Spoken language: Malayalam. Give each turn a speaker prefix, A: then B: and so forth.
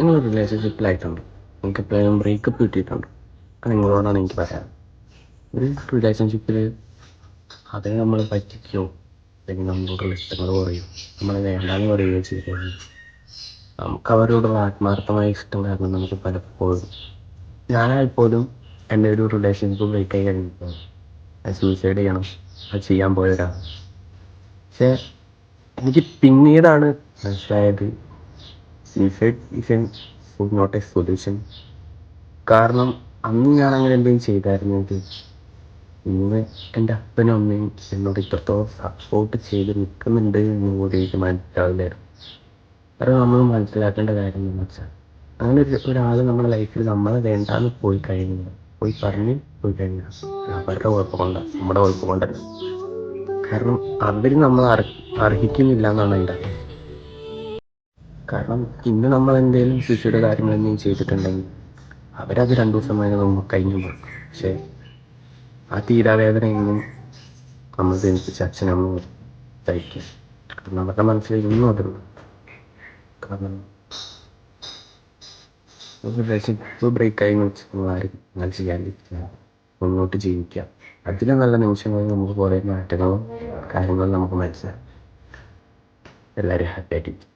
A: നിങ്ങൾ റിലേഷൻഷിപ്പിലായിട്ടുണ്ട്, നിങ്ങൾക്ക് എപ്പോഴും ബ്രേക്കപ്പ് കിട്ടിയിട്ടുണ്ട്. അത് നിങ്ങളോടാണ് എനിക്ക് പറയാം. ഒരു റിലേഷൻഷിപ്പിൽ അതിനെ നമ്മൾ പറ്റിക്കുകയോ അല്ലെങ്കിൽ നമ്മളോടുള്ള ഇഷ്ടങ്ങൾ കുറയും, നമ്മൾ വേണ്ടാന്ന് പറയുകയോ ചെയ്താൽ നമുക്ക് അവരോടുള്ള ആത്മാർത്ഥമായ ഇഷ്ടം കാരണം നമുക്ക് പലപ്പോഴും, ഞാനായിപ്പോലും എൻ്റെ ഒരു റിലേഷൻഷിപ്പ് ബ്രേക്ക് ആയി കഴിഞ്ഞപ്പോൾ സൂയിസൈഡ് ചെയ്യണം അത് ചെയ്യാൻ പോയവരാണ്. പക്ഷേ എനിക്ക് പിന്നീടാണ് മനസ്സിലായത് suicide is not a solution. കാരണം അന്ന് ഞാൻ അങ്ങനെ എന്തെങ്കിലും ചെയ്തായിരുന്നെങ്കിൽ ഇന്ന് എൻ്റെ അപ്പനും അമ്മയും എന്നോട് ഇത്രത്തോളം സപ്പോർട്ട് ചെയ്ത് നിൽക്കുന്നുണ്ട് എന്ന് കൂടി എനിക്ക് മനസ്സിലാവില്ലായിരുന്നു. കാരണം നമ്മൾ മനസ്സിലാക്കേണ്ട കാര്യം എന്ന് വെച്ചാൽ, അങ്ങനെ ഒരാൾ നമ്മുടെ ലൈഫിൽ നമ്മളെ വേണ്ടാന്ന് പോയി കഴിഞ്ഞാൽ, പോയി കഴിഞ്ഞാൽ അവരുടെ കുഴപ്പം കൊണ്ടാണ്, നമ്മുടെ കുഴപ്പം കൊണ്ടല്ല. കാരണം അവർ നമ്മൾ അർഹിക്കുന്നില്ല എന്നാണ് എൻ്റെ അർത്ഥം. കാരണം ഇന്ന് നമ്മൾ എന്തെങ്കിലും ശിശുയുടെ കാര്യങ്ങൾ എന്തെങ്കിലും ചെയ്തിട്ടുണ്ടെങ്കിൽ അവരത് 2 ദിവസം നമ്മൾ കഴിഞ്ഞു പോകും. പക്ഷേ ആ തീരാവേദനയൊന്നും നമ്മൾ ജനിപ്പിച്ച അച്ഛനമ്മ സഹിക്കും. കാരണം അവരുടെ മനസ്സിൽ ഇന്നും അതുള്ളൂ. കാരണം റിലേഷൻഷിപ്പ് ബ്രേക്കായി വെച്ച് ആരും അങ്ങനെ ചെയ്യാണ്ടിരിക്കുക, മുന്നോട്ട് ജീവിക്കുക. അതിലും നല്ല നിമിഷങ്ങളിൽ നമുക്ക് കുറേ മാറ്റങ്ങളും കാര്യങ്ങളും നമുക്ക് മനസ്സിലാവും. എല്ലാവരും ഹാപ്പി ആയിട്ട്